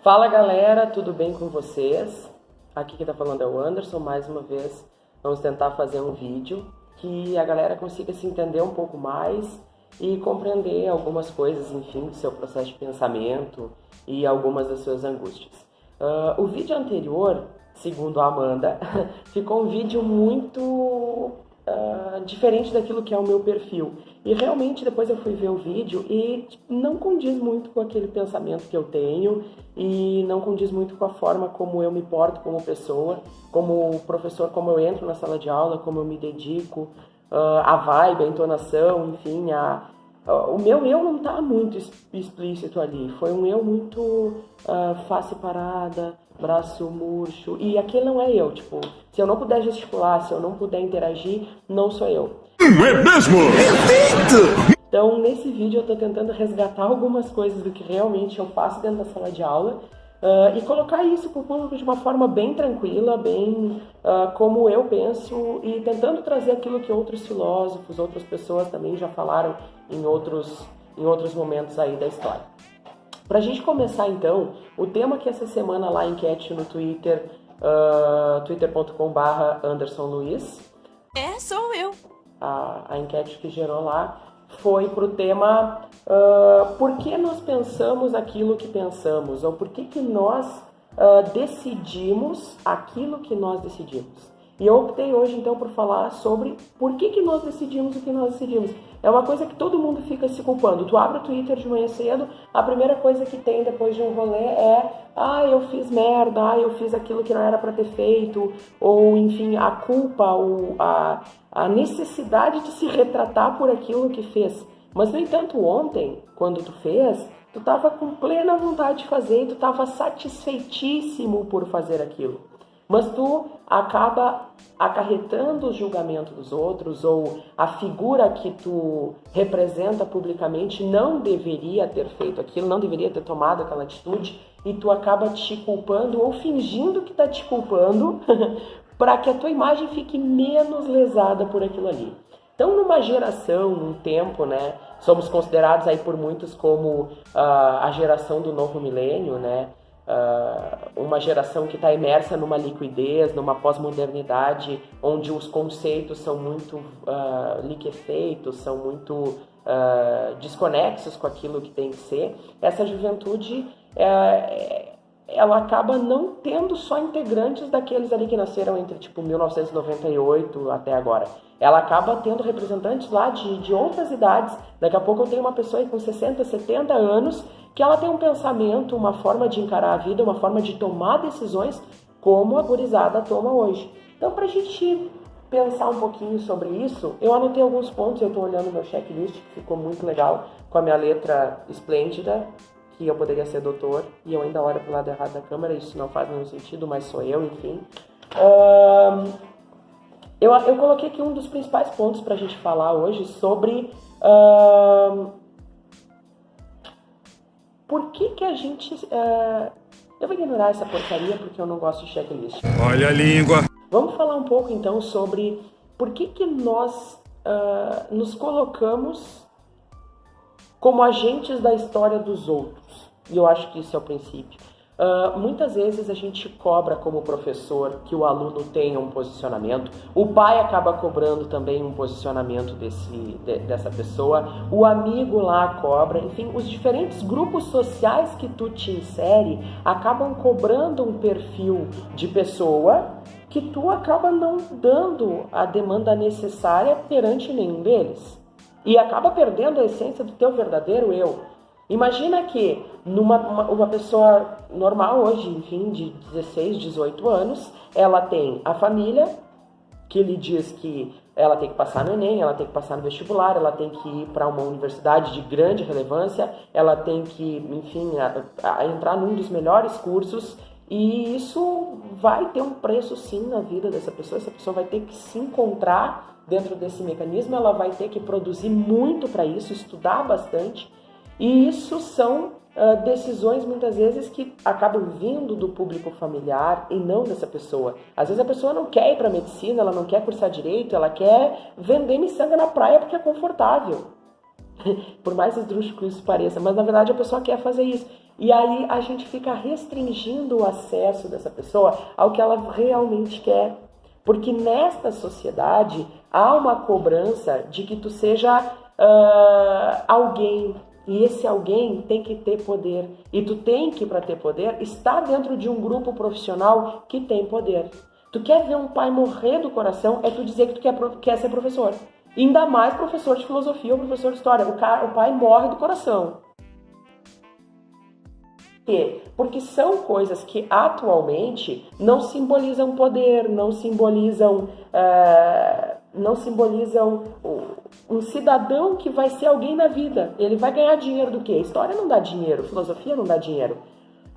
Fala galera, tudo bem com vocês? Aqui quem tá falando é o Anderson. Mais uma vez vamos tentar fazer um vídeo que a galera consiga se entender um pouco mais e compreender algumas coisas, enfim, do seu processo de pensamento e algumas das suas angústias. O vídeo anterior, segundo a Amanda, ficou um vídeo muito diferente daquilo que é o meu perfil. E realmente depois eu fui ver o vídeo e não condiz muito com aquele pensamento que eu tenho e não condiz muito com a forma como eu me porto como pessoa, como professor, como eu entro na sala de aula, como eu me dedico, a vibe, a entonação, enfim, o meu eu não tá muito explícito ali. Foi um eu muito face parada, braço murcho, e aquele não é eu, tipo, se eu não puder gesticular, se eu não puder interagir, não sou eu. Não é mesmo? Perfeito! Então, nesse vídeo eu tô tentando resgatar algumas coisas do que realmente eu faço dentro da sala de aula e colocar isso pro público de uma forma bem tranquila, bem como eu penso, e tentando trazer aquilo que outros filósofos, outras pessoas também já falaram em outros momentos aí da história. Pra gente começar então, o tema que essa semana lá, enquete no Twitter, twitter.com/AndersonLuiz. Sou eu. A enquete que gerou lá foi pro tema por que nós pensamos aquilo que pensamos, ou por que nós decidimos aquilo que nós decidimos. E eu optei hoje então por falar sobre por que nós decidimos o que nós decidimos. É uma coisa que todo mundo fica se culpando. Tu abre o Twitter de manhã cedo, a primeira coisa que tem depois de um rolê é eu fiz merda, eu fiz aquilo que não era pra ter feito, ou enfim, a culpa, ou a necessidade de se retratar por aquilo que fez. Mas, no entanto, ontem, quando tu fez, tu tava com plena vontade de fazer e tu tava satisfeitíssimo por fazer aquilo. Mas tu acaba acarretando o julgamento dos outros, ou a figura que tu representa publicamente não deveria ter feito aquilo, não deveria ter tomado aquela atitude, e tu acaba te culpando ou fingindo que tá te culpando para que a tua imagem fique menos lesada por aquilo ali. Então, numa geração, num tempo, né, somos considerados aí por muitos como a geração do novo milênio, né? Uma geração que está imersa numa liquidez, numa pós-modernidade, onde os conceitos são muito liquefeitos, são muito desconexos com aquilo que tem que ser. Essa juventude, ela acaba não tendo só integrantes daqueles ali que nasceram entre tipo 1998 até agora. Ela acaba tendo representantes lá de outras idades. Daqui a pouco eu tenho uma pessoa aí com 60, 70 anos que ela tem um pensamento, uma forma de encarar a vida, uma forma de tomar decisões como a gurizada toma hoje. Então, pra gente pensar um pouquinho sobre isso, eu anotei alguns pontos, eu tô olhando meu checklist, que ficou muito legal, com a minha letra esplêndida, que eu poderia ser doutor, e eu ainda olho pro lado errado da câmera, isso não faz nenhum sentido, mas sou eu, enfim. Eu coloquei aqui um dos principais pontos pra gente falar hoje sobre por que a gente... eu vou ignorar essa porcaria porque eu não gosto de checklist. Olha a língua! Vamos falar um pouco então sobre por que nós nos colocamos como agentes da história dos outros. E eu acho que isso é o princípio. Muitas vezes a gente cobra como professor que o aluno tenha um posicionamento, o pai acaba cobrando também um posicionamento dessa pessoa, o amigo lá cobra, enfim, os diferentes grupos sociais que tu te insere acabam cobrando um perfil de pessoa que tu acaba não dando a demanda necessária perante nenhum deles. E acaba perdendo a essência do teu verdadeiro eu. Imagina que uma pessoa normal hoje, enfim, de 16, 18 anos, ela tem a família que lhe diz que ela tem que passar no Enem, ela tem que passar no vestibular, ela tem que ir para uma universidade de grande relevância, ela tem que, enfim, entrar num dos melhores cursos, e isso vai ter um preço sim na vida dessa pessoa. Essa pessoa vai ter que se encontrar dentro desse mecanismo, ela vai ter que produzir muito para isso, estudar bastante. E isso são decisões, muitas vezes, que acabam vindo do público familiar e não dessa pessoa. Às vezes a pessoa não quer ir para medicina, ela não quer cursar direito, ela quer vender miçanga na praia porque é confortável. Por mais esdrúxulo que isso pareça, mas na verdade a pessoa quer fazer isso. E aí a gente fica restringindo o acesso dessa pessoa ao que ela realmente quer. Porque nesta sociedade há uma cobrança de que tu seja alguém. E esse alguém tem que ter poder. E tu tem que, para ter poder, estar dentro de um grupo profissional que tem poder. Tu quer ver um pai morrer do coração, é tu dizer que tu quer ser professor. E ainda mais professor de filosofia ou professor de história. O pai morre do coração. Por quê? Porque são coisas que atualmente não simbolizam poder, não simbolizam um cidadão que vai ser alguém na vida. Ele vai ganhar dinheiro do quê? História não dá dinheiro, filosofia não dá dinheiro.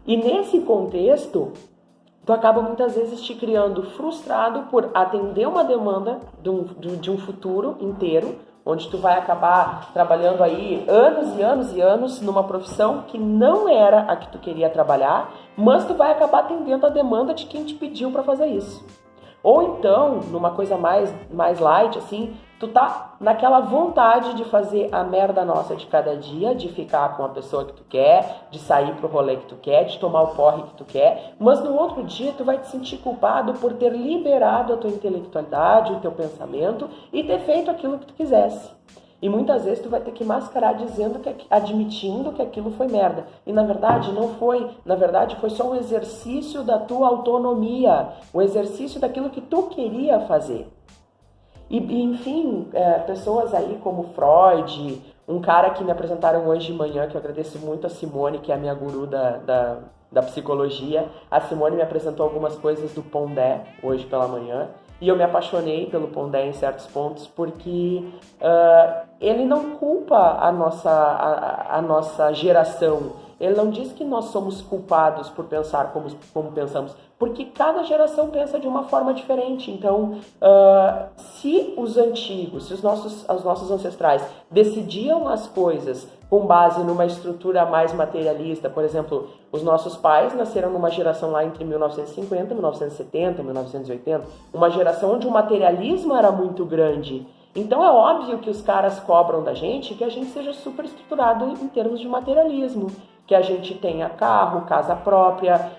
E nesse contexto, tu acaba muitas vezes te criando frustrado por atender uma demanda de um futuro inteiro, onde tu vai acabar trabalhando aí anos e anos e anos numa profissão que não era a que tu queria trabalhar, mas tu vai acabar atendendo a demanda de quem te pediu para fazer isso. Ou então, numa coisa mais light, assim, tu tá naquela vontade de fazer a merda nossa de cada dia, de ficar com a pessoa que tu quer, de sair pro rolê que tu quer, de tomar o porre que tu quer, mas no outro dia tu vai te sentir culpado por ter liberado a tua intelectualidade, o teu pensamento e ter feito aquilo que tu quisesse. E muitas vezes tu vai ter que mascarar admitindo que aquilo foi merda. E na verdade não foi. Na verdade foi só um exercício da tua autonomia. O exercício daquilo que tu queria fazer. E enfim, pessoas aí como Freud, um cara que me apresentaram hoje de manhã, que eu agradeço muito a Simone, que é a minha guru da psicologia. A Simone me apresentou algumas coisas do Pondé hoje pela manhã. E eu me apaixonei pelo Pondé em certos pontos, porque ele não culpa a nossa geração. Ele não diz que nós somos culpados por pensar como pensamos, porque cada geração pensa de uma forma diferente. Então, se os antigos, se os nossos ancestrais decidiam as coisas com base numa estrutura mais materialista, por exemplo, os nossos pais nasceram numa geração lá entre 1950, 1970, 1980, uma geração onde o materialismo era muito grande. Então é óbvio que os caras cobram da gente que a gente seja super estruturado em termos de materialismo, que a gente tenha carro, casa própria,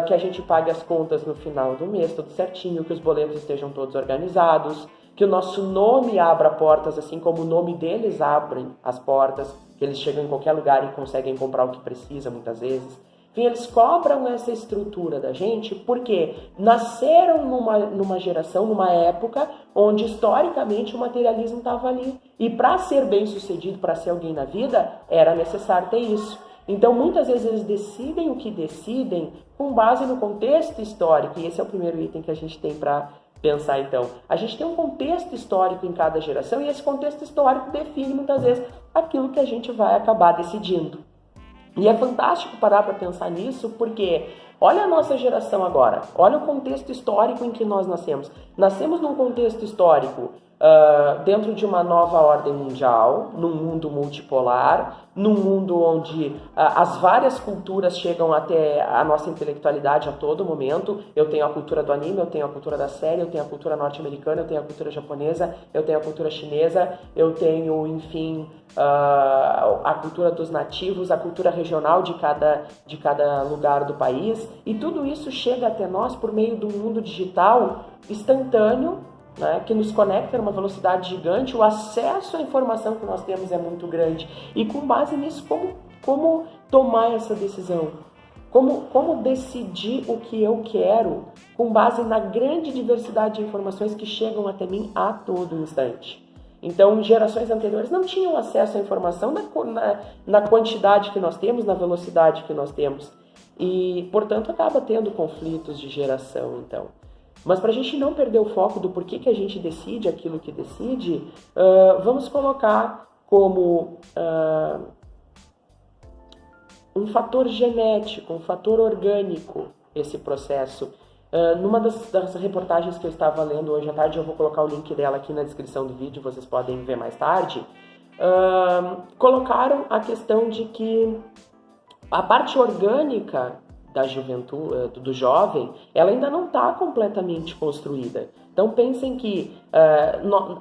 que a gente pague as contas no final do mês, tudo certinho, que os boletos estejam todos organizados, que o nosso nome abra portas, assim como o nome deles abrem as portas, que eles chegam em qualquer lugar e conseguem comprar o que precisa muitas vezes. Enfim, eles cobram essa estrutura da gente porque nasceram numa geração, numa época onde historicamente o materialismo estava ali. E para ser bem sucedido, para ser alguém na vida, era necessário ter isso. Então muitas vezes eles decidem o que decidem com base no contexto histórico. E esse é o primeiro item que a gente tem para pensar então. A gente tem um contexto histórico em cada geração e esse contexto histórico define muitas vezes aquilo que a gente vai acabar decidindo. E é fantástico parar para pensar nisso, porque olha a nossa geração agora, olha o contexto histórico em que nós nascemos. Nascemos num contexto histórico dentro de uma nova ordem mundial, num mundo multipolar, num mundo onde as várias culturas chegam até a nossa intelectualidade a todo momento. Eu tenho a cultura do anime, eu tenho a cultura da série, eu tenho a cultura norte-americana, eu tenho a cultura japonesa, eu tenho a cultura chinesa, eu tenho, enfim, a cultura dos nativos, a cultura regional de cada lugar do país. E tudo isso chega até nós por meio do mundo digital instantâneo, né, que nos conecta numa velocidade gigante. O acesso à informação que nós temos é muito grande. E com base nisso, como tomar essa decisão? Como decidir o que eu quero com base na grande diversidade de informações que chegam até mim a todo instante? Então, gerações anteriores não tinham acesso à informação na quantidade que nós temos, na velocidade que nós temos. E, portanto, acaba tendo conflitos de geração, então. Mas para a gente não perder o foco do porquê que a gente decide aquilo que decide, vamos colocar como um fator genético, um fator orgânico esse processo. Numa das reportagens que eu estava lendo hoje à tarde, eu vou colocar o link dela aqui na descrição do vídeo, vocês podem ver mais tarde, colocaram a questão de que a parte orgânica da juventude, do jovem, ela ainda não está completamente construída. Então pensem que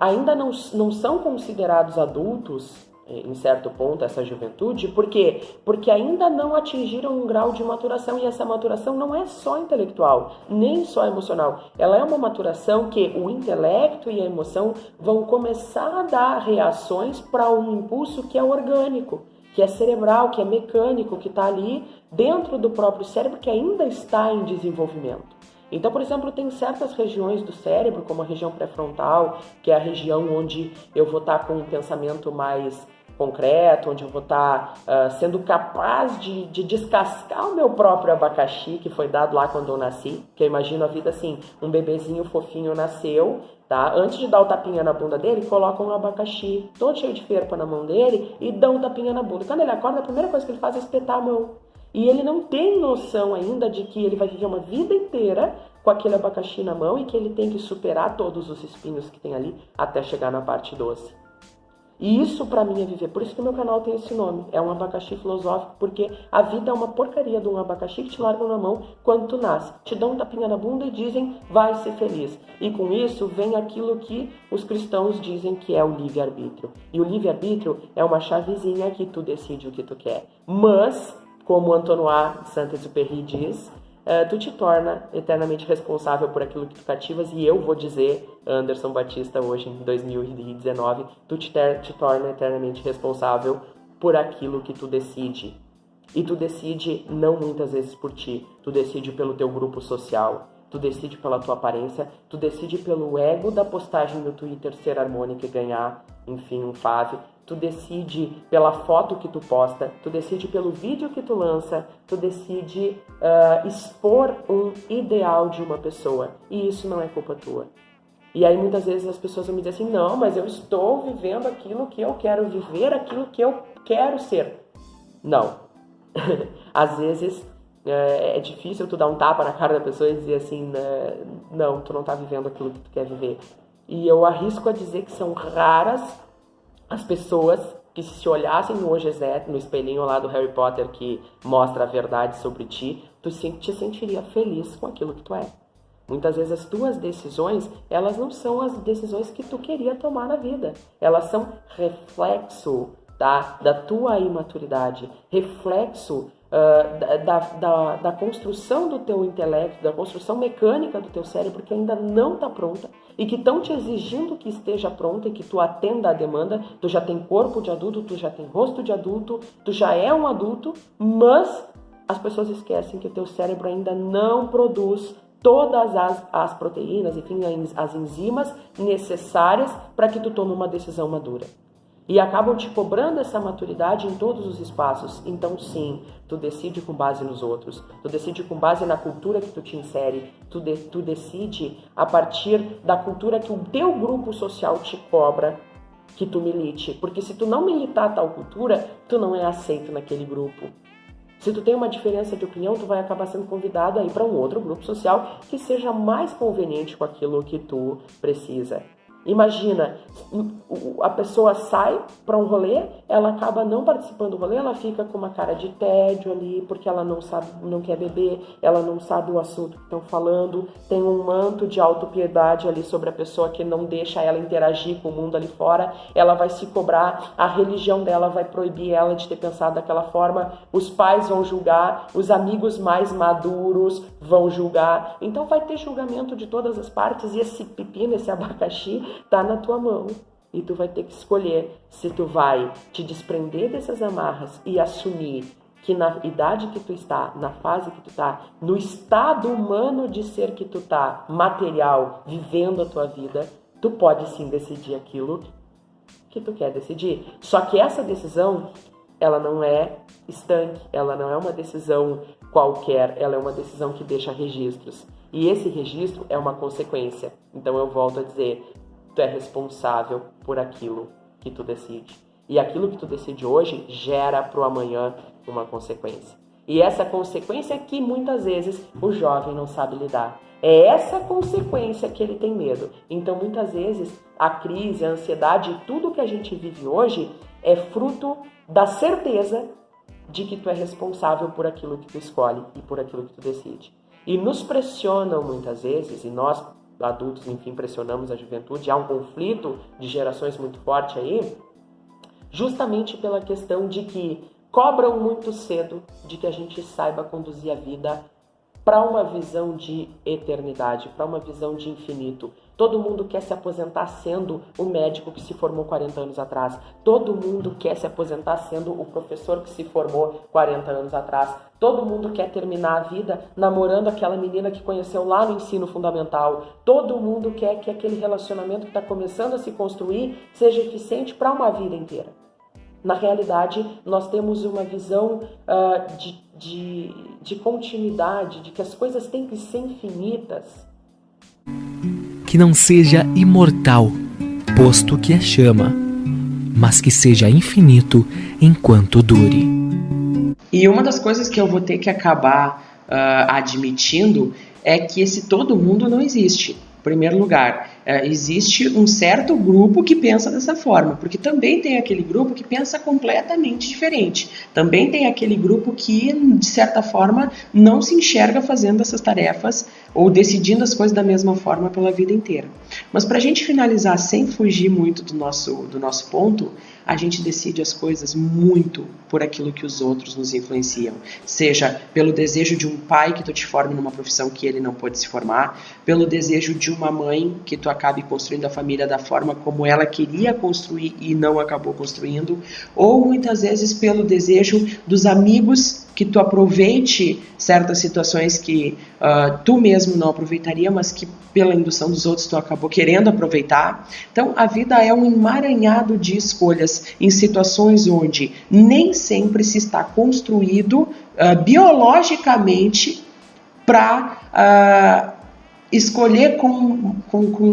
ainda não são considerados adultos em certo ponto, essa juventude. Por quê? Porque ainda não atingiram um grau de maturação, e essa maturação não é só intelectual, nem só emocional. Ela é uma maturação que o intelecto e a emoção vão começar a dar reações para um impulso que é orgânico, que é cerebral, que é mecânico, que está ali dentro do próprio cérebro, que ainda está em desenvolvimento. Então, por exemplo, tem certas regiões do cérebro, como a região pré-frontal, que é a região onde eu vou estar com um pensamento mais concreto, onde eu vou estar sendo capaz de descascar o meu próprio abacaxi, que foi dado lá quando eu nasci, que eu imagino a vida assim, um bebezinho fofinho nasceu, tá? Antes de dar o tapinha na bunda dele, colocam um abacaxi todo cheio de ferpa na mão dele e dão um tapinha na bunda. Quando ele acorda, a primeira coisa que ele faz é espetar a mão. E ele não tem noção ainda de que ele vai viver uma vida inteira com aquele abacaxi na mão e que ele tem que superar todos os espinhos que tem ali até chegar na parte doce. E isso pra mim é viver. Por isso que o meu canal tem esse nome. É um abacaxi filosófico, porque a vida é uma porcaria de um abacaxi que te largam na mão quando tu nasce. Te dão um tapinha na bunda e dizem, vai ser feliz. E com isso vem aquilo que os cristãos dizem que é o livre-arbítrio. E o livre-arbítrio é uma chavezinha que tu decide o que tu quer. Mas, como Antonois de Saint-Exupéry diz, tu te torna eternamente responsável por aquilo que tu cativas, e eu vou dizer, Anderson Batista, hoje em 2019, tu te torna eternamente responsável por aquilo que tu decide. E tu decide não muitas vezes por ti, tu decide pelo teu grupo social, tu decide pela tua aparência, tu decide pelo ego da postagem no Twitter ser harmônica e ganhar, enfim, um fave. Tu decide pela foto que tu posta, tu decide pelo vídeo que tu lança, tu decide expor um ideal de uma pessoa. E isso não é culpa tua. E aí muitas vezes as pessoas vão me dizer assim, não, mas eu estou vivendo aquilo que eu quero viver, aquilo que eu quero ser. Não. Às vezes é difícil tu dar um tapa na cara da pessoa e dizer assim, não, tu não tá vivendo aquilo que tu quer viver. E eu arrisco a dizer que são raras as pessoas que, se olhassem no Ogezete, no espelhinho lá do Harry Potter que mostra a verdade sobre ti, tu te sentiria feliz com aquilo que tu é. Muitas vezes as tuas decisões, elas não são as decisões que tu queria tomar na vida. Elas são reflexo da tua imaturidade, reflexo da construção do teu intelecto, da construção mecânica do teu cérebro que ainda não está pronta e que estão te exigindo que esteja pronta e que tu atenda à demanda. Tu já tem corpo de adulto, tu já tem rosto de adulto, tu já é um adulto, mas as pessoas esquecem que o teu cérebro ainda não produz todas as proteínas, enfim, as enzimas necessárias para que tu tome uma decisão madura. E acabam te cobrando essa maturidade em todos os espaços. Então, sim, tu decide com base nos outros. Tu decide com base na cultura que tu te insere. Tu decide a partir da cultura que o teu grupo social te cobra que tu milite. Porque se tu não militar tal cultura, tu não é aceito naquele grupo. Se tu tem uma diferença de opinião, tu vai acabar sendo convidado a ir para um outro grupo social que seja mais conveniente com aquilo que tu precisa. Imagina, a pessoa sai para um rolê, ela acaba não participando do rolê, ela fica com uma cara de tédio ali, porque ela não sabe, não quer beber, ela não sabe o assunto que estão falando, tem um manto de autopiedade ali sobre a pessoa que não deixa ela interagir com o mundo ali fora, ela vai se cobrar, a religião dela vai proibir ela de ter pensado daquela forma, os pais vão julgar, os amigos mais maduros vão julgar, então vai ter julgamento de todas as partes e esse pepino, esse abacaxi, tá na tua mão e tu vai ter que escolher se tu vai te desprender dessas amarras e assumir que na idade que tu está, na fase que tu está, no estado humano de ser que tu tá, material, vivendo a tua vida, tu pode sim decidir aquilo que tu quer decidir. Só que essa decisão, ela não é estanque, ela não é uma decisão qualquer, ela é uma decisão que deixa registros. E esse registro é uma consequência. Então eu volto a dizer, tu é responsável por aquilo que tu decide. E aquilo que tu decide hoje gera pro amanhã uma consequência. E essa consequência é que muitas vezes o jovem não sabe lidar. É essa consequência que ele tem medo. Então muitas vezes a crise, a ansiedade, tudo que a gente vive hoje é fruto da certeza de que tu é responsável por aquilo que tu escolhe e por aquilo que tu decide. E nos pressionam muitas vezes, e nós adultos, enfim, pressionamos a juventude, há um conflito de gerações muito forte aí, justamente pela questão de que cobram muito cedo de que a gente saiba conduzir a vida para uma visão de eternidade, para uma visão de infinito. Todo mundo quer se aposentar sendo o médico que se formou 40 anos atrás. Todo mundo quer se aposentar sendo o professor que se formou 40 anos atrás. Todo mundo quer terminar a vida namorando aquela menina que conheceu lá no ensino fundamental. Todo mundo quer que aquele relacionamento que está começando a se construir seja eficiente para uma vida inteira. Na realidade, nós temos uma visão de continuidade, de que as coisas têm que ser infinitas. Que não seja imortal, posto que é chama, mas que seja infinito enquanto dure. E uma das coisas que eu vou ter que acabar admitindo é que esse todo mundo não existe. Em primeiro lugar, existe um certo grupo que pensa dessa forma, porque também tem aquele grupo que pensa completamente diferente. Também tem aquele grupo que, de certa forma, não se enxerga fazendo essas tarefas ou decidindo as coisas da mesma forma pela vida inteira. Mas para a gente finalizar sem fugir muito do nosso ponto, a gente decide as coisas muito por aquilo que os outros nos influenciam. Seja pelo desejo de um pai que tu te forme numa profissão que ele não pôde se formar, pelo desejo de uma mãe que tu acabe construindo a família da forma como ela queria construir e não acabou construindo, ou muitas vezes pelo desejo dos amigos que tu aproveite certas situações que tu mesmo não aproveitaria, mas que pela indução dos outros tu acabou querendo aproveitar. Então a vida é um emaranhado de escolhas em situações onde nem sempre se está construído biologicamente para escolher com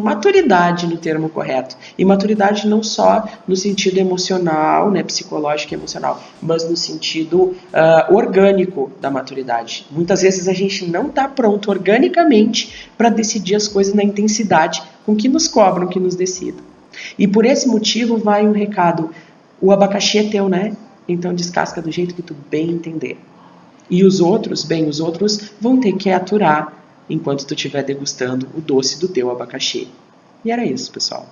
maturidade, no termo correto. E maturidade não só no sentido emocional, né, psicológico e emocional, mas no sentido orgânico da maturidade. Muitas vezes a gente não está pronto organicamente para decidir as coisas na intensidade com que nos cobram, que nos decidam. E por esse motivo vai um recado: o abacaxi é teu, né? Então descasca do jeito que tu bem entender. E os outros vão ter que aturar enquanto tu estiver degustando o doce do teu abacaxi. E era isso, pessoal.